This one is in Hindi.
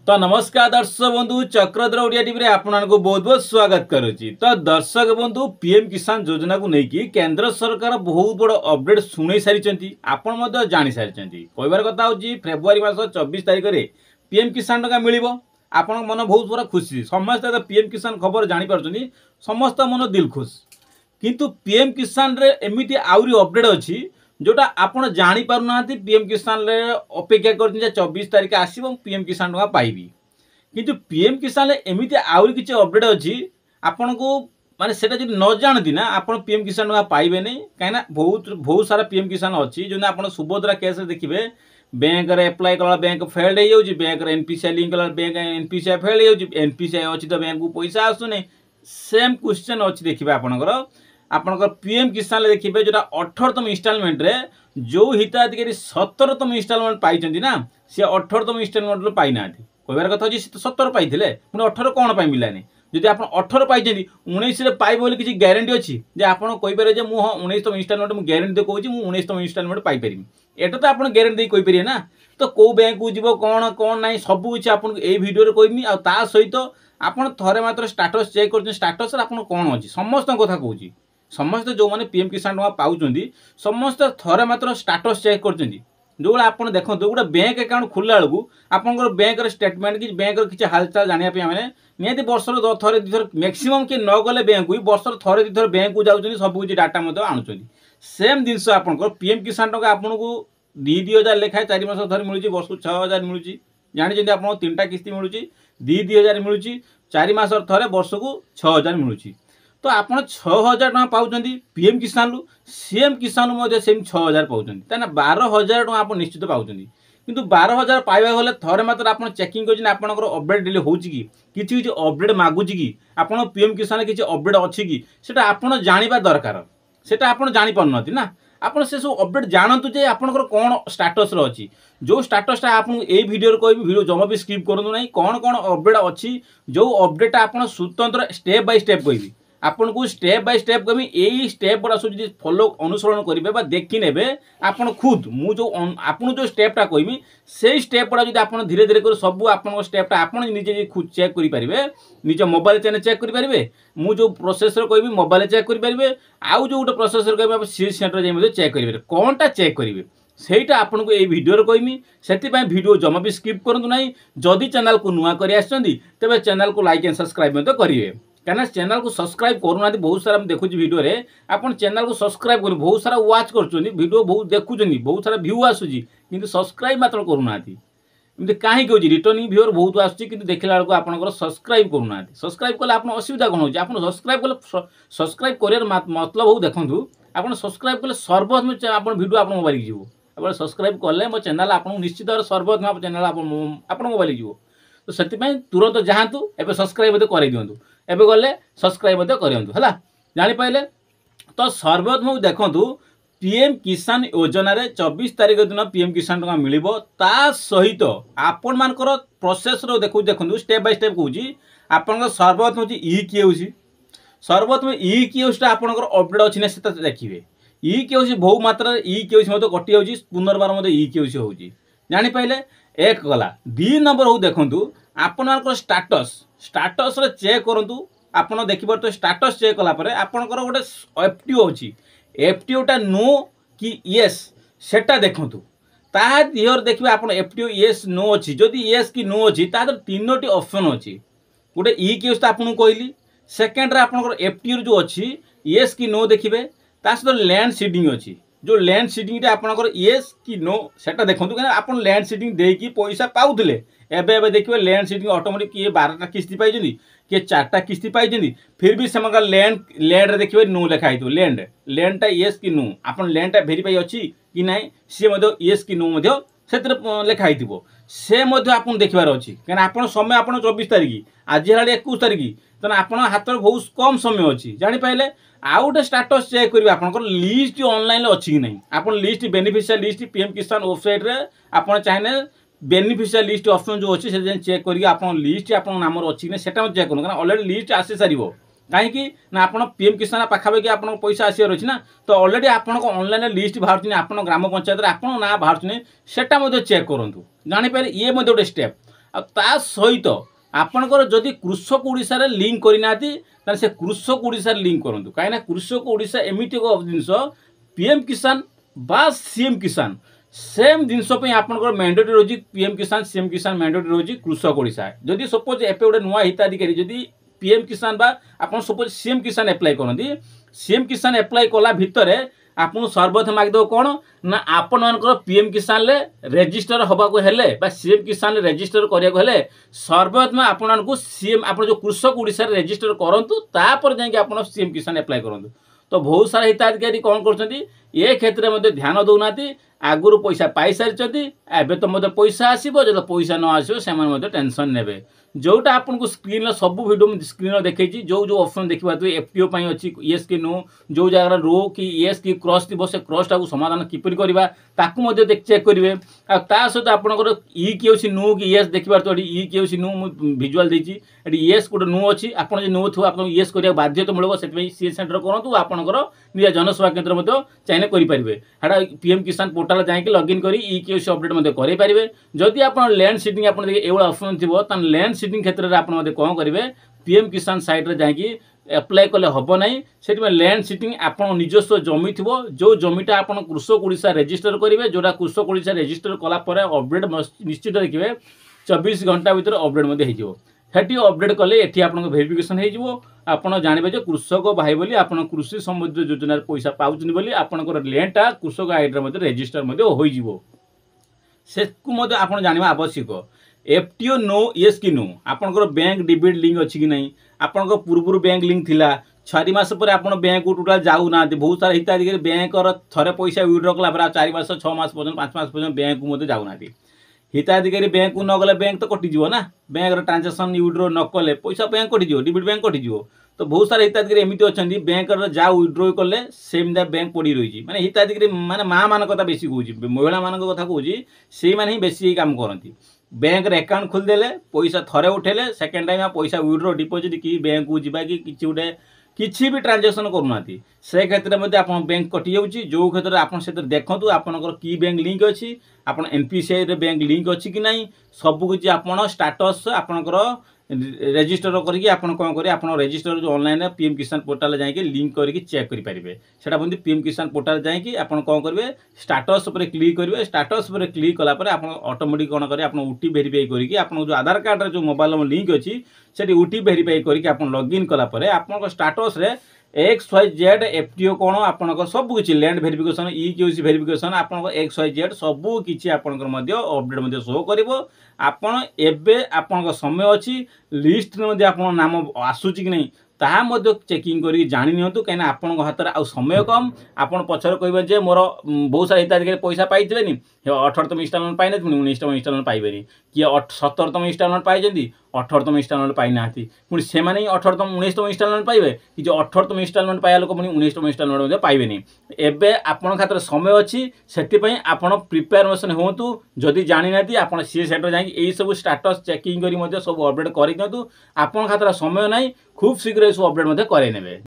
तो नमस्कार दर्शक बंधु चक्रधर ओडिया टीवी रे आपको बहुत बहुत स्वागत करुच्ची। तो दर्शक बंधु पीएम किसान योजना को लेकिन केंद्र सरकार बहुत बड़ अपडेट शुणे सारी आपण जानी सारी कहबार कथा हूँ फेब्रुआरी मास 24 तारिख में पीएम किसान टका मिल आपण मन बहुत बड़ा खुशी समस्त पीएम किसान खबर जापर समस्त मन दिल खुश किंतु पीएम किसान रे एमती आउरी अपडेट अच्छी जोटा आपड़ जापर ना पीएम किसान अपेक्षा कर 24 तारिख आसो पीएम किसान टका पाइबी किंतु पीएम किसान एमती आउरी किसी अपडेट अच्छी आपण को माने सेटा जब न जानती ना आप पीएम किसान टका पाइबे नहीं कहीं बहुत बहुत सारा पीएम किसान अच्छी जो आप सुभद्रा केस देखिए बैंक रे अप्लाई कला बैंक फेल्ड हो बैंक एनपीसीआई लिंक कला बैंक एनपीसीआई फेल्ड हो एनपीसीआई अच्छी तो बैंक को पैसा आसुनी सेम क्वेश्चन अच्छी देखिए आपणकर पीएम किसान देखिए जो 18तम इनस्टॉलमेंट रे जो हिताधिकारी 17तम इनस्टॉलमेंट पाई ना सी 18तम इनस्टॉलमेंट पाई ना कहबार कथा अच्छी 17 पाई पुणी 18 कौन पाई मिलानी जदि आप 18 पाई 19 पाइबे बोली किसी ग्यारंटी अच्छी जे आपड़ कहीपर जे मुझे 19तम इनस्टॉलमेंट मुझे ग्यारंटी कहूँ मुझे 19तम इनस्टॉलमेंट पाइपर एटा तो आप ग्यारंटी कहीपर ना तो कौ बैंक को जीव कौन कौन ना सब किसी आपको यही भिडियो कहमी आ सहित आप थे मात्र स्टाटस चेक कर स्टाटस आप कौन अच्छी समस्त कथा कहूँ समस्त जो मैंने पीएम किसान टका पाँच समस्त थे मात्र स्टाटस चेक कर जो आप देखो गोटे बैंक अकाउंट खोलला बेलू आपंकर बैंक स्टेटमेंट कि बैंक किसी हालचाल जानापी आम निहती वर्ष थे दुथर मैक्सीम किए न गले बैंक को वर्ष थे दुथर बैंक को जाऊँ सब किसी डाटा आणुच्च सेम जिनस आपंकर पीएम किसान टका आपन को 2,000 लेखाएं 4 मास थे मिलूँ वर्ष को 6,000 मिलूँ जानी आप 3टा किस्ती मिलूँ 2,000 मिलूँ 4 मास थे वर्ष को 6,000 मिलूँ तो आप 6,000 टका पाँच पीएम किसान रु सीएम किसान सेम 6,000 पाँच 12,000 टका आप निश्चित पाँच किंतु 12,000 पाइबा गले थे मात्र आप चेकिंग कर अपडेट डिले हो किसी अपडेट मागुच कि आप पीएम किसान किसी अपडेट अच्छी कि सेटा आप जाना दरकार सेटा आप जापार ना आप से सब अपडेट जानतु जे आपंकर कौन स्टाटस अच्छी जो स्टाटसटा आपको यही भिडियो कह भिडियो जमा भी स्किप करूँ ना कौन कौन अपडेट अच्छी जो अपडेट आप स्वतंत्र स्टेप बाय स्टेप कहि आपन को स्टेप बाय स्टेप कमी यही स्टेप गुड़ा सब जो फॉलो अनुसरण करेंगे देखी ने आप खुद मु जो आपन जो स्टेपटा कहमी से स्टेप गुड़ा जो आप धीरे धीरे कर सब आप स्टेपटा आप निजे खुद चेक करेंगे निज मोबाइल चैनल चेक करेंगे मु जो प्रोसेसर कहमी मोबाइल चेक करेंगे आउ जो गोटे प्रोसेसर कहमी आप सी सेंटर जाए चेक करेंगे कौनटा चेक करेंगे सेटा आपन को यही भिडियो कहमी से भिडियो जमा भी स्किप करूँ ना जदि चैनल को नुआ कर तेज चैनल को लाइक एंड सब्सक्राइब करेंगे क्या चैनल को सब्सक्राइब करूना बहुत सारा देखुँ भिडियो आप चैनल को सब्सक्राइब कर बहुत सारा वाच कर भिडियो बहुत देखुं बहुत सारा व्यू आसूँ कि सब्सक्राइब मात्र करूना एमती कहीं कहूँ रिटर्निंग व्यूअर बहुत आसूँ कि देखला बेलू आप सब्सक्राइब करूना सब्सक्राइब कले आप असुविधा कौन हो आप सब्सक्राइब कले सब्सक्राइब कर मतलब हो देखूँ आप सब्सक्राइब कले सर्वप्रथम आप भिडियो आप मोबाइल जीव आप सब्सक्राइब कले मो चैनल आपको निश्चित भाव सर्वप्रथम आप चैनल आप मोबाइल जीव तो से तुरंत जातु एवं सब्सक्राइब कर दिंतु एवं गले सब्सक्राइब करूँ है जापारे तो सर्वप्रथम देखूँ पीएम किसान योजना रे 24 तारिख दिन पीएम किसान टका मिल सहित आपण मानकर प्रोसेस देखो देखो स्टेप बाय स्टेप कहूँ आप सर्वप्रथम हूँ ई किए सर्वप्रथम ई किए आपंकर अपडेट अच्छी ना से देखिए ई किए बहु मात्रा ई किए कटि जाऊँगी पुनर्बार ई किए हो जापारे एक गला 2 नंबर हो देखूँ आपन स्टाटस स्टाटस रे चेक करूँ आप देखिए तो स्टाटस चेक कलापर आपंकर गोटे एफटीओ अच्छी एफटीओटा नो कि येस सेटा देखूँ तार देखिए आप एफटीओ येस नो अच्छी जदि येस कि नो अच्छी तार 3टी ऑप्शन अच्छी गोटे ई केस तो आपको कहली सेकेंड रे आपंकर एफटीओ जो अच्छी येस कि नो देखिए सहित लैंड सीडिंग अच्छी जो लैंड सीडिंग आपंकर येस कि नो सेटा देखूँ कहीं आप लैंड सीडिंग देकी पैसा पाऊले एवं देखिए लैंड सीडिंग ऑटोमेटिक किए 12टा किस्ती पाई किए 4टा किस्ती पाई फिर भी से लैंड लैंड देखिए नो लिखाई लैंड लैंडटा येस कि नो आप लैंडटा भेरीफाई अच्छी कि ना सी येस कि नो से लिखाई से आप देखार अच्छी कहीं आप समय आप 24 तारिख आज है 21 तारिख तेना आप हाथ में बहुत कम समय अच्छी जापारे आउ गोटे स्टाटस चेक करेंगे आप लिस्ट ऑनलाइन अच्छी कि नहीं आप लिस्ट बेनिफिशियल लिस्ट पीएम किसान वेबसाइट रे आप चाहिए बेनिफिशियल लिस्ट ऑप्शन जो अच्छी से चेक करेंगे आप लिस्ट आप नाम अच्छी कि सेटा चेक करूँ ऑलरेडी लिस्ट आसी सार कहीं ना आप पीएम किसान पाखापाखि आप पैसा आसार अच्छी ना तो ऑलरेडी आप ऑनलाइन लिस्ट बाहर आप ग्राम पंचायत आप ना बाहर से चेक करूँ जापारे ये गोटे स्टेप ता सहित आपणकर जदि कृषक ओडिशा रे लिंक करना ताले से कृषक ओडिशा रे लिंक करंतु काहे कृषक ओडिशा एमिति एक जिनस पीएम किसान बा सीएम किसान सेम जिनस आपंकर मैंडेटरी रोज पीएम किसान सीएम किसान मैंडेटरी रोज कृषक ओडिशा जदि सपोज एपे गोटे नुआ हिताधिकारी जदि पीएम किसान बा आपन सपोज सीएम किसान अप्लाई करती सीएम किसान अप्लाई कला भितर आपन सर्वप्रथम मागदेव कौन ना आपण मानकर पीएम किसान ले रजिस्टर हवा को हेले बा सीएम किसान ले रजिस्टर करिया को हेले सर्वप्रथम आपण को सीएम आपण जो कृषक ओडिशा रे रजिस्टर करंतु तापर जाके आपण सीएम किसान अप्लाई करंतु। तो बहुत सारा हिताधिकारी कौन करछंती ए क्षेत्र में ध्यान दौनाती आगुरी पैसा पाई सारी एवं तो मत पैसा आसो जो पैसा न आसो से टेंशन ने जोटा आपको स्क्रीन सब वीडियो स्क्रीन देखी जो जो ऑप्शन देखा एफटीओ अच्छी येस कि नो जो जगह रो कि येस कि क्रॉस थी से क्रॉस टाक समाधान किपर करवा ताकू चेक करेंगे आ सहित आपंकर इ कि अच्छी नो कि येस देखिए तो इ कि अच्छी नो भिजुआल देती येस गोटे नो अच्छी आप नो थो आप येस करा बाध्यतामूलक से सी सेंटर करूँ आपंकर निज जनसेवा केन्द्र चाहिए करेंगे हाँ पीएम किसान पोर्टाल जाकि लॉगिन करी इ कि अपडेट करेंगे जदि आप लैंड सीटिंग आप एवं ऑप्शन थी लैंड सीटिंग क्षेत्र में आप कौन करेंगे पीएम किसान साइट रे जाकि अप्लाई कले हम ना से लैंड सीटिंग आप निजस्व जमी थी जो जमीटा आप कृषक ओडिशा रजिस्टर करेंगे जोटा कृषक ओडिशा रजिस्टर कलापर अपडेट निश्चित देखिए 24 घंटा भर अपडेट हो अपडेट कले ये आप भेरिफिकेसन हो जानवे जो कृषक भाई बोली आप कृषि समृद्धि योजना पैसा पाँच बोली आपंकर लैंडटा कृषक आईडी रजिस्टर हो जानवा आवश्यक एफटीओ नो येस कि नो आपंकर बैंक डेबिट लिंक अच्छी कि नहीं आपंकर पूर्व बैंक लिंक थिला 6 मास पर आप बैंक को टोटाल जाऊना बहुत सारा हिताधिकारी बैंक थे पैसा विड्रॉ कला 4 मास 6 मास पर्यटन 5 मास पर्यटन बैंक को जाऊना हिताधिकारी बैंक को न गले बैंक तो कटिज ना बैंक ट्रांजेक्शन विड्रॉ न कले पैसा बैंक कटिज डेबिट बैंक कटिज तो बहुत सारा हिताधिकारी एमती अच्छा बैंक जा विड्रॉ कले सेम बैंक पड़ी रही माने हिताधिकारी माने माँ मान कथा बेसी कहूँ महिला मान कथा कहूँ से ही बेसी काम करती बैंक रे अकाउंट खोलदेले पैसा थरे उठेले सेकेंड टाइम पैसा विड्रॉ डिपोजिट कि बैंक को जीवा कि गोटे किसी भी ट्रांजेक्शन करूना से क्षेत्र में आप बैंक कटि जाऊँगी जो क्षेत्र में आप देखूँ आपंकर की बैंक लिंक अच्छी आप एनपीसीआई रे बैंक लिंक अच्छी कि नहीं सबकि आप स्टाटस आपंकर रेजिस्टर करके आप कौन करेंगे आप रेजिस्टर जो ऑनलाइन पीएम किसान पोर्टाल जाकि लिंक करके चेक करेंगे सेटा बोलते पीएम किसान पोर्टाल जाकि आप कौन करेंगे स्टाटस पर क्लिक करेंगे स्टाटस पर क्लिक कलापर आप ऑटोमेटिक कौन करेंगे आप ओटी वेरीफाई करके आप जो आधार कार्ड जो मोबाइल नंबर लिंक अच्छी से ओटी वेरीफाई करके आप लॉगिन कलापर आप स्टाटस रे XYZ एफटीओ कौन आपंकर सबकि लैंड भेरिफिकेसन इ कि भेरिफिकेसन आपंकर XYZ सबकि आपंकर अपडेट शो कर आपण एबे आपन समय अच्छी लिस्ट आप नाम आसूची कि नहीं ताहा चेकिंग कर जानी नियंतु कहीं आपण हाथ में समय कम आपन पछर कहे मोर बहुत सारा हिताधिकारी पैसा पाई 18तम इंस्टॉलमेंट पाई 19तम इंस्टॉलमेंट पाइबे किए 17तम इंस्टॉलमेंट पाई 18तम इंस्टॉलमेंट पाई ना पुणी से 18तम 19तम इंस्टॉलमेंट पाइबे कि जो 18तम इंस्टॉलमेंट पाया लोक पुणी 19तम इंस्टॉलमेंट पाइबे एबे आपन खातर समय अच्छी से आपन प्रिपेरेसन होतु जदि जानी ना आप सी सेंटर जाकि सब स्टाटस चेकिंग कर सब अपडेट कर आपन खातर समय ना खूब शीघ्र सब अपडेट करे नेबे।